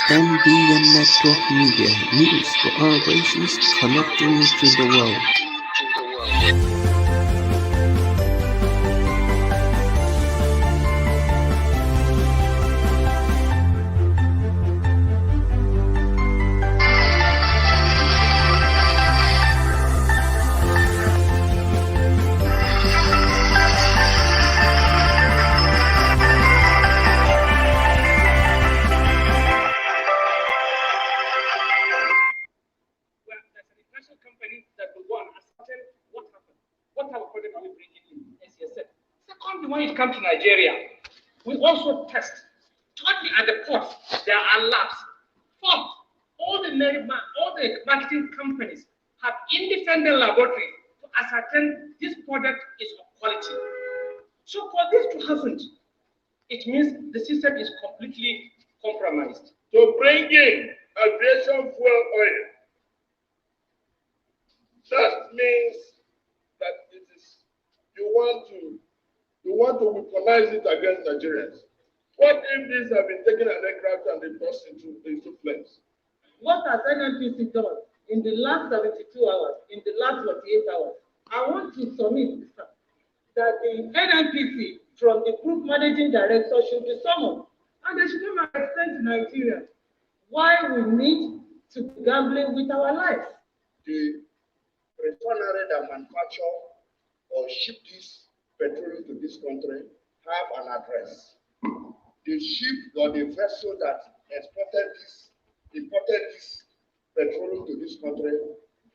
MBN Network Media, news for our races, connecting you to the world. When it comes to Nigeria, we also test. Thirdly, at the port, there are labs. Fourth, all the marketing companies have independent laboratories to ascertain this product is of quality. So for this to happen, it means the system is completely compromised. To bring in aviation fuel oil, that means that it is you want to weaponize it against Nigerians. What if these have been taken an aircraft and they burst into flames? What has NNPC done in the last 72 hours, in the last 48 hours? I want to submit that the NNPC from the group managing director should be summoned, and they should come and explain to Nigeria why we need to be gambling with our lives. The refinery that manufacture or ship this petroleum to this country have an address. The ship or the vessel that imported this petroleum to this country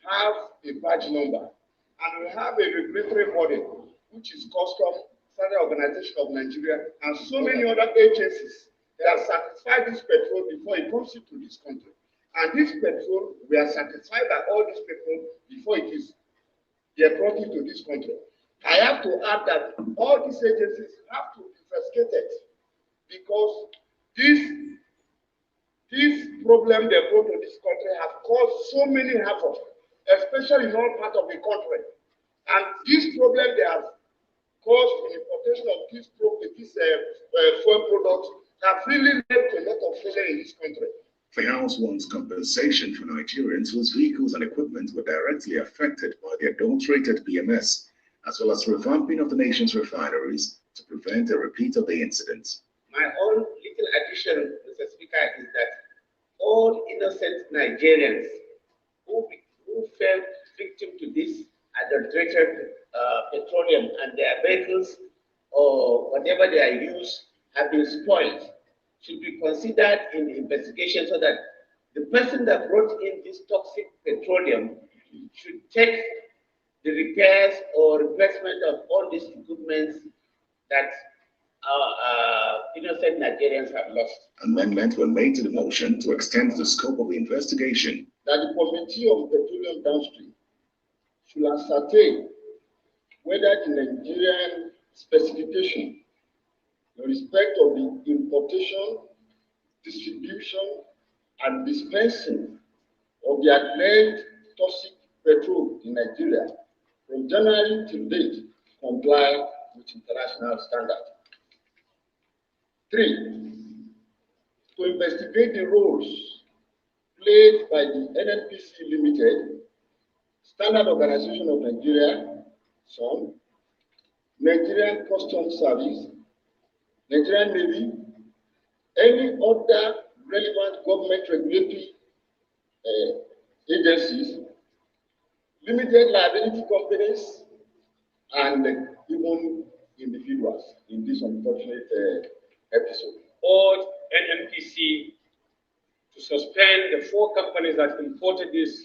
have a badge number, and we have a regulatory body which is Custom Standard Organization of Nigeria and so many other agencies that certify this petrol before it comes into this country. And this petrol, we are certified by all these people before they are brought into this country. I have to add that all these agencies have to be investigated because this problem they brought to this country have caused so many havoc, especially in all parts of the country. And this problem they have caused the importation of these fuel products have really led to a lot of failure in this country. The House wants compensation for Nigerians whose vehicles and equipment were directly affected by the adulterated BMS, as well as revamping of the nation's refineries to prevent a repeat of the incident. My own little addition, Mr. Speaker, is that all innocent Nigerians who fell victim to this adulterated petroleum and their vehicles or whatever they are used have been spoiled should be considered in the investigation so that the person that brought in this toxic petroleum should take the repairs or replacement of all these equipments that our innocent Nigerians have lost. Amendments were made to the motion to extend the scope of the investigation. That the Committee of Petroleum Downstream should ascertain whether the Nigerian specification in respect of the importation, distribution, and dispensing of the alleged toxic petrol in Nigeria from January till date comply with international standards. 3, to investigate the roles played by the NNPC Limited, Standard Organization of Nigeria, SON, Nigerian Customs Service, Nigerian Navy, any other relevant government regulatory agencies, limited liability companies, and even individuals in this unfortunate episode. Urge NNPC to suspend the 4 companies that imported this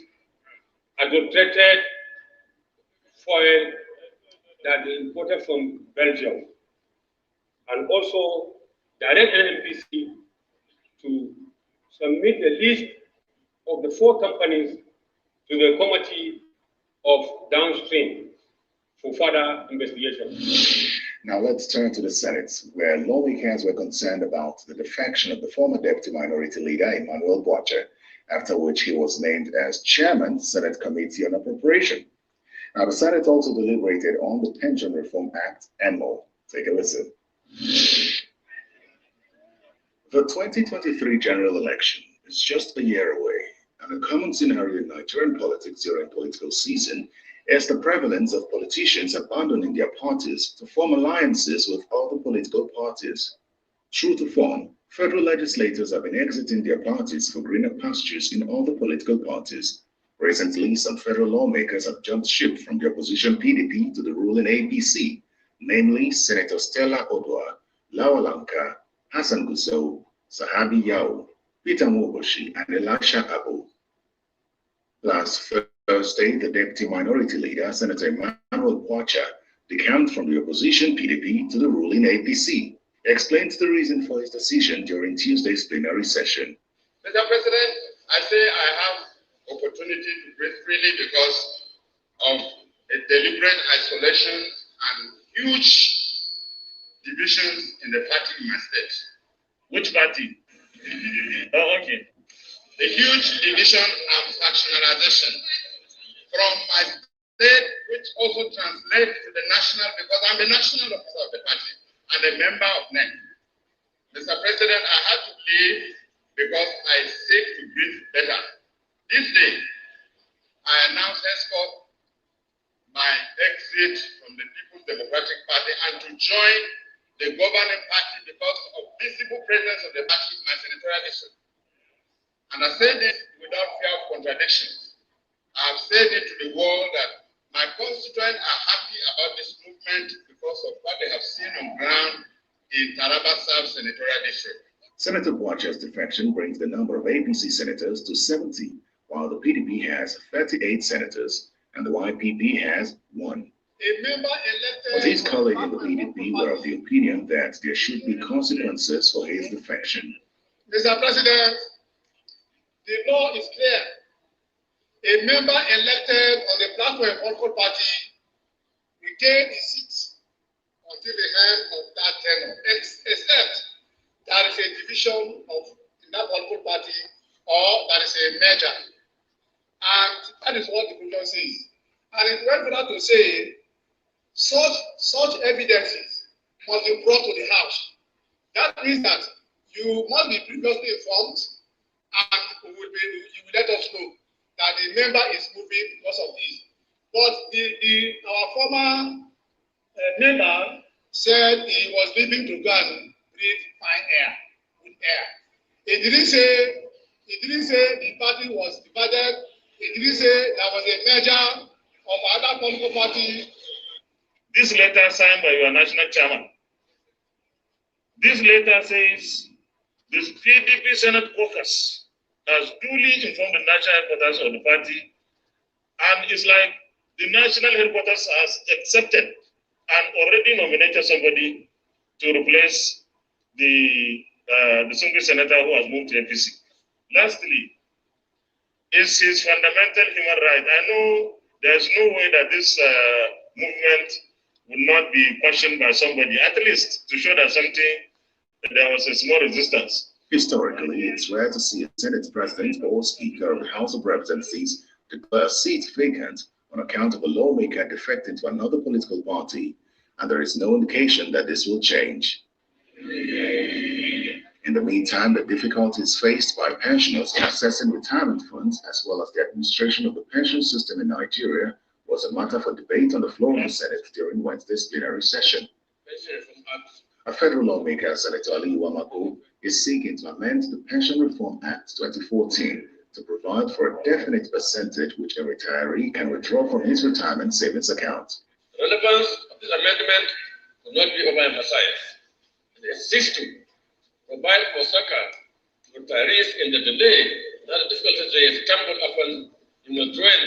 adulterated fuel that they imported from Belgium, and also direct NNPC to submit the list of the 4 companies to the Committee of Downstream for further investigation. Now let's turn to the Senate, where lawmakers were concerned about the defection of the former Deputy Minority Leader, Emmanuel Boache, after which he was named as Chairman, Senate Committee on Appropriation. Now the Senate also deliberated on the Pension Reform Act and more. Take a listen. The 2023 general election is just a year away, and a common scenario in Nigerian politics during political season is the prevalence of politicians abandoning their parties to form alliances with other political parties. True to form, federal legislators have been exiting their parties for greener pastures in other political parties. Recently, some federal lawmakers have jumped ship from the opposition PDP to the ruling APC, namely Senator Stella Odwa, Lawalanka, Hassan Gusau, Sahabi Yao, Peter Mwoboshi, and Elisha Abu. Last Thursday, the Deputy Minority Leader, Senator Emmanuel Kwacha, decamped from the opposition PDP to the ruling APC. He explained the reason for his decision during Tuesday's plenary session. Mr. President, I say I have opportunity to breathe freely because of a deliberate isolation and huge divisions in the party in my state. Which party? Oh, okay. The huge division and factionalization from my state, which also translates to the national, because I'm the national officer of the party and a member of NEC. Mr. President, I had to leave because I seek to breathe better. This day, I announce henceforth my exit from the People's Democratic Party and to join the governing party because of visible presence of the party in my senatorial district. And I say this without fear of contradictions. I have said it to the world that my constituents are happy about this movement because of what they have seen on ground in Taraba South Senatorial District. Senator Kwacha's defection brings the number of APC senators to 70, while the PDP has 38 senators and the YPP has 1. A member elected. But his colleagues in the PDP were of the opinion that there should be consequences for his defection. Mr. President, the law is clear. A member elected on the platform of political party retains his seat until the end of that tenure, except there is a division of that political party or there is a merger. And that is what the provision says. And it went further to say such evidences must be brought to the house. That means that you must be previously informed and you will let us know that the member is moving because of this. But our former member said he was leaving to go and breathe fine air, good air. He didn't say the party was divided. He didn't say there was a merger of other political party. This letter signed by your national chairman. This letter says the PDP Senate caucus has duly informed the national headquarters of the party, and it's like the national headquarters has accepted and already nominated somebody to replace the single senator who has moved to APC. Lastly, it's his fundamental human right. I know there's no way that this movement will not be questioned by somebody, at least to show that there was a small resistance. Historically, it's rare to see a Senate President or Speaker of the House of Representatives declare a seat vacant on account of a lawmaker defecting to another political party, and there is no indication that this will change. In the meantime, the difficulties faced by pensioners in accessing retirement funds, as well as the administration of the pension system in Nigeria, was a matter for debate on the floor of the Senate during Wednesday's plenary session. A federal lawmaker, Senator Ali Wamako, is seeking to amend the Pension Reform Act 2014 to provide for a definite percentage which a retiree can withdraw from his retirement savings account. The relevance of this amendment will not be overemphasized. It seeks to provide for succor to retirees in the delay that the difficulties they stumble upon in withdrawing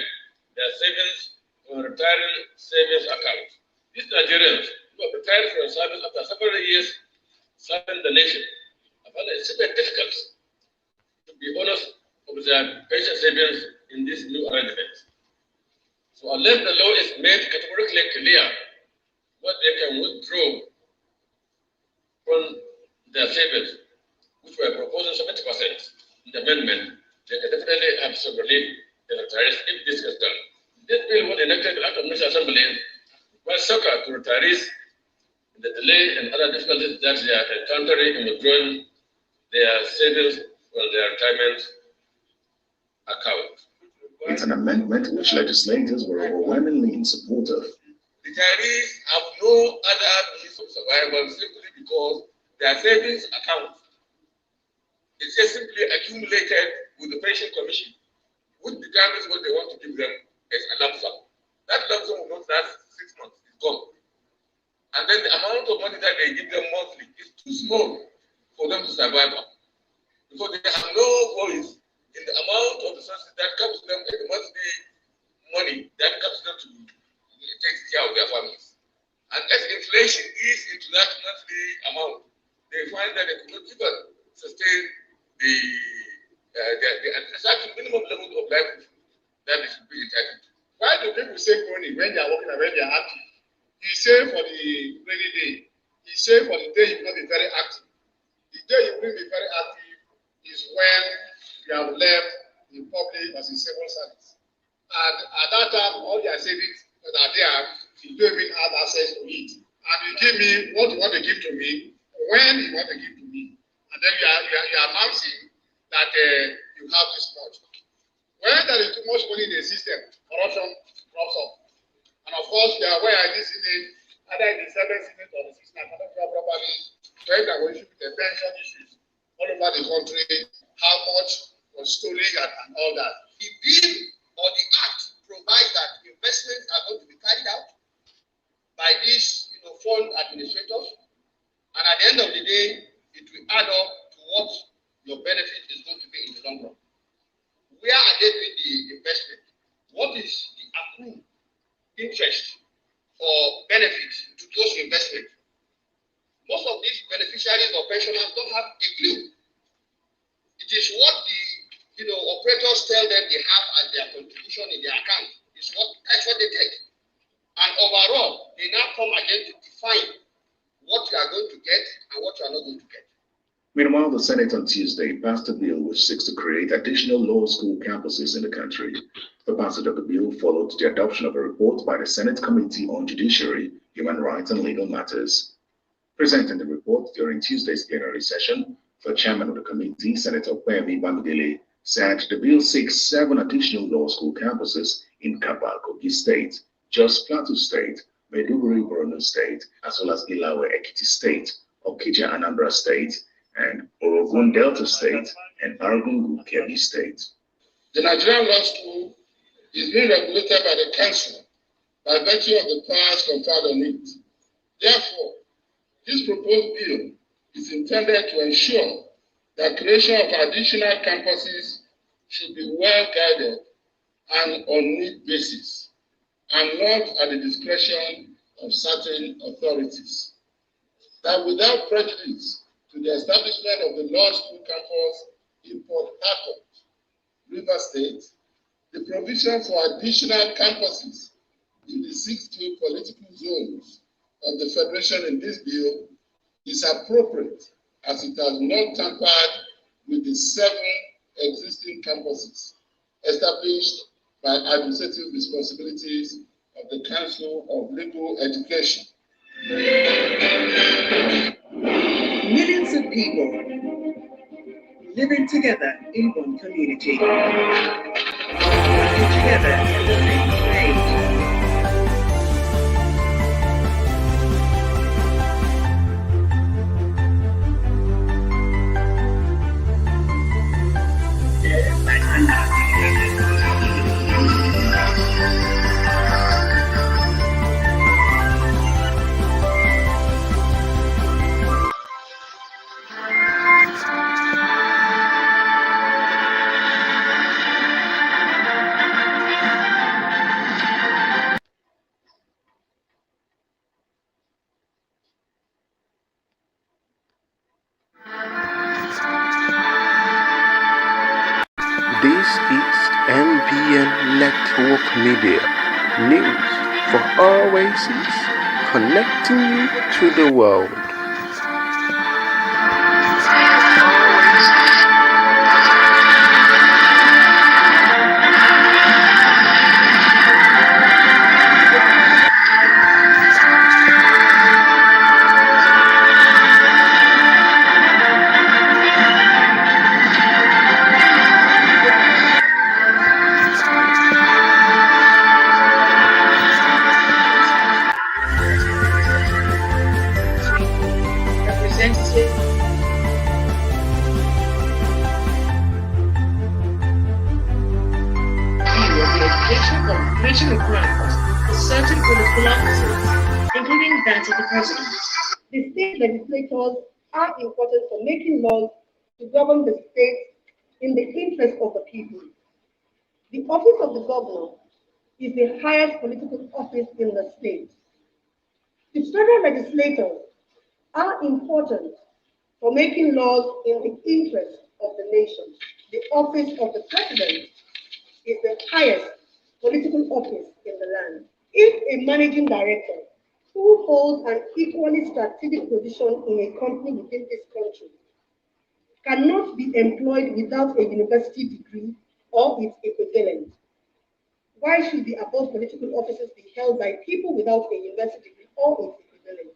their savings from a retiring savings account. These Nigerians who have retired from service after several years serving the nation have found it very difficult to be honest with their pension savings in this new arrangement. So unless the law is made categorically clear what they can withdraw from their savings, which we are proposing 70% in the amendment, they can definitely have some relief in the retirees if this is done. This bill was enacted at the National Assembly while succor to retirees in the delay and other difficulties that they are encountering in withdrawing their savings from their retirement account. It's an amendment which legislators were overwhelmingly in support of. Retirees have no other means of survival simply because their savings account is just simply accumulated with the pension commission, which determines what they want to give them as a lump sum. That lump sum will not last 6 months, it's gone. And then the amount of money that they give them monthly is too small for them to survive on. Because they have no voice in the amount of resources that comes to them in the monthly money that comes to them to take care of their families. And as inflation eats into that monthly amount, they find that they could not even sustain the certain minimum level of life that they should be entitled to. Why do people save money when they are working and when they are active? You save for the rainy day. You save for the day you will not be very active. The day you will be very active is when you have left the public as a civil service. And at that time, all your savings that are there, you don't even have access to it. And you give me what you want to give to me, when you want to give to me. And then you are announcing that you have this much. When there is too much money in the system, corruption crops up. And of course, you are aware in this Senate, either in the 7th Senate or the 6th Senate, properly, when there were issues with the pension issues all over the country, how much was stolen and all that. The bill or the act provides that investments are going to be carried out by these fund administrators, and at the end of the day, it will add up to what your benefit is going to be in the long run. Where are they doing the investment? What is the accrued interest or benefit to those investments? Most of these beneficiaries or pensioners don't have a clue. It is what the operators tell them they have as their contribution in their account. That's what they take. And overall, they now come again to define what you are going to get and what you are not going to get. Meanwhile, the Senate on Tuesday passed a bill which seeks to create additional law school campuses in the country. The passage of the bill followed the adoption of a report by the Senate Committee on Judiciary, Human Rights and Legal Matters. Presenting the report during Tuesday's plenary session, the chairman of the committee, Senator Kwemi Bamidele, said the bill seeks 7 additional law school campuses in Kabal, Kogi State, Jos Plateau State, Maiduguri, Borno State, as well as Ilawe, Ekiti State, Okija, Anambra State, and Orogun Delta State, and Argungu, Kebbi State. The Nigerian Law School is being regulated by the Council by virtue of the powers conferred on it. Therefore, this proposed bill is intended to ensure that creation of additional campuses should be well guided and on need basis, and not at the discretion of certain authorities. That without prejudice to the establishment of the law school campus in Port Harcourt, River State, the provision for additional campuses in the 6 geopolitical zones of the Federation in this bill is appropriate, as it has not tampered with the 7 existing campuses established by administrative responsibilities of the Council of Legal Education. Millions of people living together in one community, working together in the same place. This is MBN Network Media, news for all races, connecting you to the world. of professional crimes for certain political offices, including that of the president. The state legislators are important for making laws to govern the state in the interest of the people. The office of the governor is the highest political office in the state. The federal legislators are important for making laws in the interest of the nation. The office of the president is the highest political office in the land. If a managing director who holds an equally strategic position in a company within this country cannot be employed without a university degree or its equivalent, why should the above political offices be held by people without a university degree or its equivalent?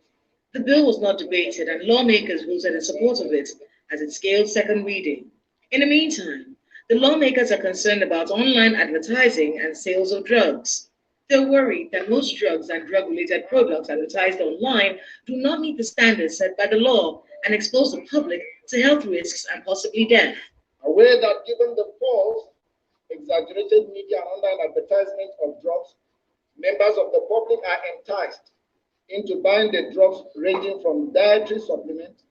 The bill was not debated and lawmakers voted in support of it as it scaled second reading. In the meantime, the lawmakers are concerned about online advertising and sales of drugs. They're worried that most drugs and drug-related products advertised online do not meet the standards set by the law and expose the public to health risks and possibly death. Aware that given the false, exaggerated media and online advertisement of drugs, members of the public are enticed into buying the drugs ranging from dietary supplement,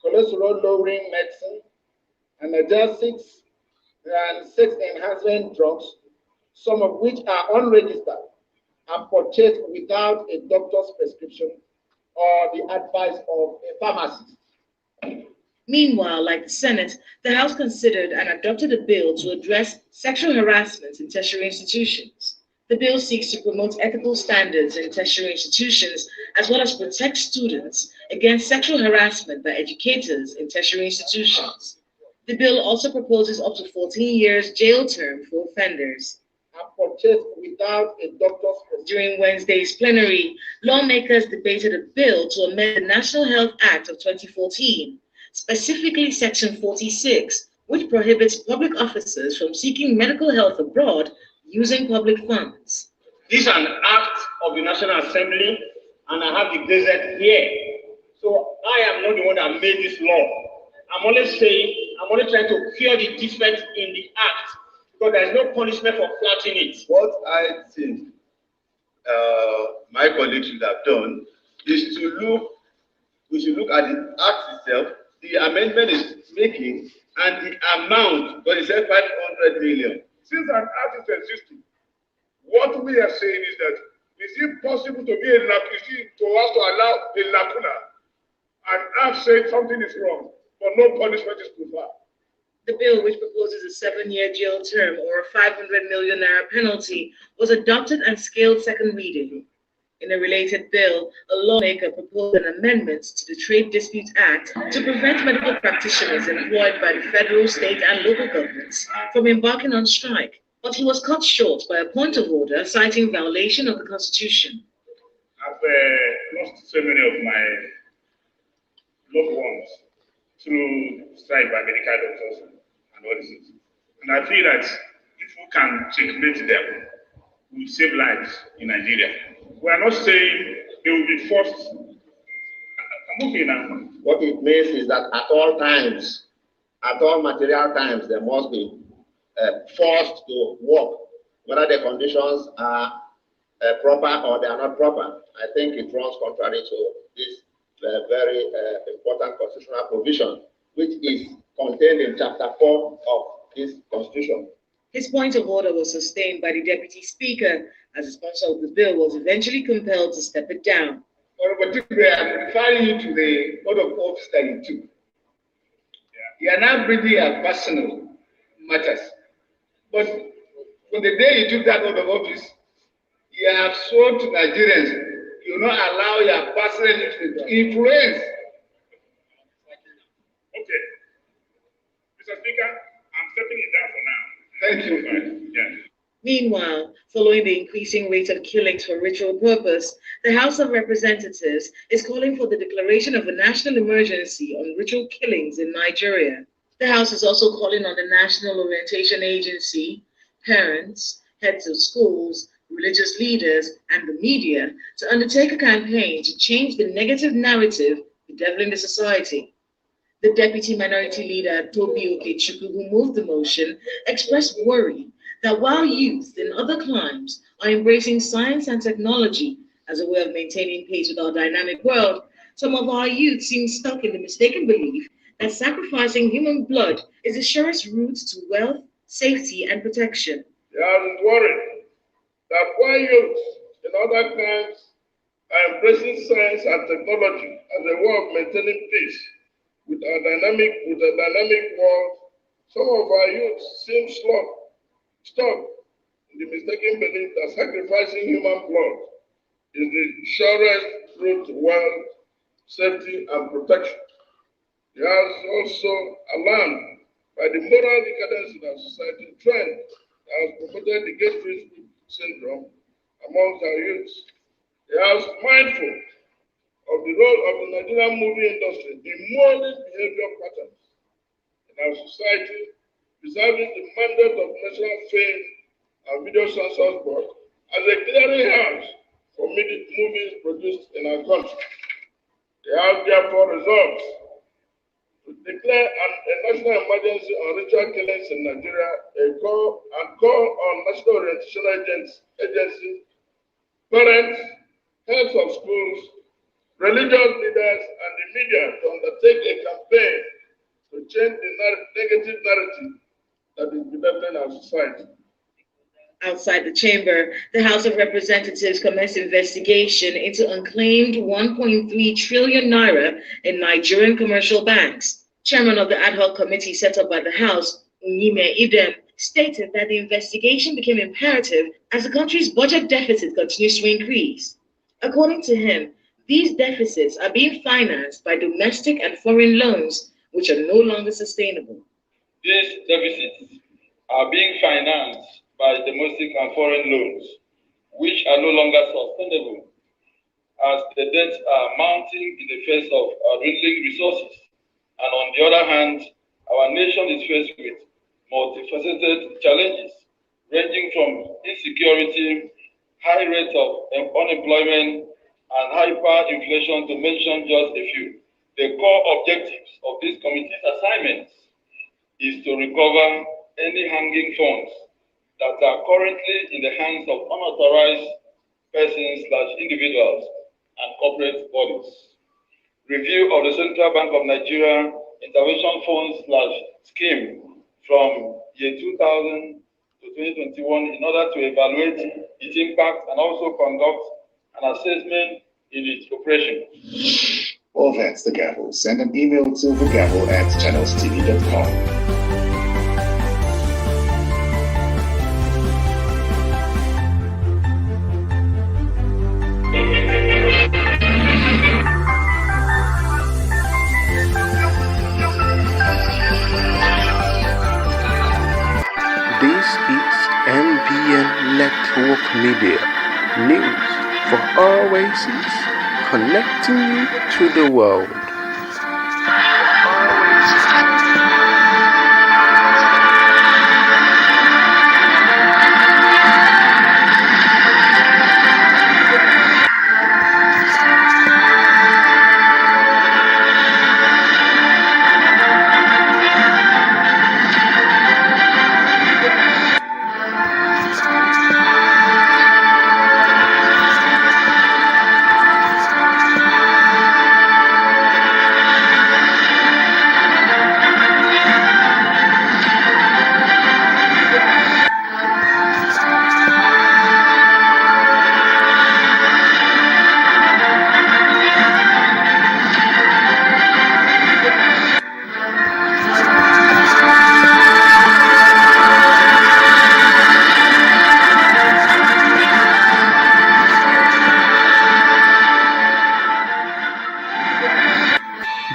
cholesterol-lowering medicine, analgesics, and sex enhancement drugs, some of which are unregistered and purchased without a doctor's prescription or the advice of a pharmacist. Meanwhile, like the Senate, the House considered and adopted a bill to address sexual harassment in tertiary institutions. The bill seeks to promote ethical standards in tertiary institutions as well as protect students against sexual harassment by educators in tertiary institutions. The bill also proposes up to 14 years jail term for offenders. And purchased without a doctor's prescription. During Wednesday's plenary, lawmakers debated a bill to amend the National Health Act of 2014, specifically Section 46, which prohibits public officers from seeking medical health abroad using public funds. This is an act of the National Assembly, and I have the gazette here. So I am not the one that made this law. I'm only trying to cure the defect in the act, because there is no punishment for flouting it. What I think my colleagues should have done is we should look at the act itself, the amendment is making, and the amount, but it said 500 million. Since an act is existing, what we are saying is that is it possible to be to allow a lacuna and have said something is wrong, but no punishment is preferred? The bill, which proposes a 7-year jail term or a 500 million naira penalty, was adopted and scaled second reading. In a related bill, a lawmaker proposed an amendment to the Trade Dispute Act to prevent medical practitioners employed by the federal, state, and local governments from embarking on strike, but he was cut short by a point of order citing violation of the Constitution. I've lost so many of my loved ones through strike by medical doctors and all this. And I feel that if we can checkmate them, we will save lives in Nigeria. We are not saying they will be forced. I'm okay now. What it means is that at all times, at all material times, they must be forced to work, whether the conditions are proper or they are not proper. I think it runs contrary to this very important constitutional provision, which is contained in Chapter 4 of this Constitution. His point of order was sustained by the Deputy Speaker, as the sponsor of the bill was eventually compelled to step it down. But I'm referring you to the oath of office that you took. You are now bringing your personal matters. But from the day you took that oath of office, you have sworn to Nigerians, you will not allow your personal influence. Okay. Mr. Speaker, I'm stepping it down for now. Thank you. Yeah. Meanwhile, following the increasing rate of killings for ritual purpose, the House of Representatives is calling for the declaration of a national emergency on ritual killings in Nigeria. The House is also calling on the National Orientation Agency, parents, heads of schools, religious leaders, and the media to undertake a campaign to change the negative narrative bedeviling the society. The Deputy Minority Leader, Tobi Okechukwu, who moved the motion, expressed worry that while youth in and other climes are embracing science and technology as a way of maintaining pace with our dynamic world, some of our youth seem stuck in the mistaken belief that sacrificing human blood is the surest route to wealth, safety, and protection. They are worried that while youth in other countries are embracing science and technology as a way of maintaining peace with a dynamic world, some of our youth seem stuck in the mistaken belief that sacrificing human blood is the surest route to wealth, safety, and protection. They are also alarmed by the moral decadence in our society trend that has promoted the gate-free syndrome amongst our youth. They are mindful of the role of the Nigerian movie industry in molding behavior patterns in our society, preserving the mandate of National Film and Video Censors Board as a clearinghouse for movies produced in our country. They have therefore resolved to declare a national emergency on ritual killings in Nigeria, and call on national orientation agencies, parents, heads of schools, religious leaders, and the media to undertake a campaign to change the negative narrative that is developing our society. Outside the chamber, the House of Representatives commenced investigation into unclaimed 1.3 trillion naira in Nigerian commercial banks. Chairman of the ad hoc committee set up by the House, Unyime Idem, stated that the investigation became imperative as the country's budget deficit continues to increase. According to him, these deficits are being financed by domestic and foreign loans, which are no longer sustainable. These deficits are being financed by domestic and foreign loans, which are no longer sustainable, as the debts are mounting in the face of dwindling resources. And on the other hand, our nation is faced with multifaceted challenges, ranging from insecurity, high rates of unemployment, and hyperinflation, to mention just a few. The core objectives of this committee's assignments is to recover any hanging funds that are currently in the hands of unauthorized persons/individuals and corporate bodies. Review of the Central Bank of Nigeria Intervention Funds/Scheme from year 2000 to 2021 in order to evaluate its impact and also conduct an assessment in its operation. Well, that's the gavel. Send an email to thegavel@channelstv.com. This is NBN Network Media, news for all races, connecting you to the world.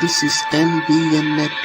This is NBN Network.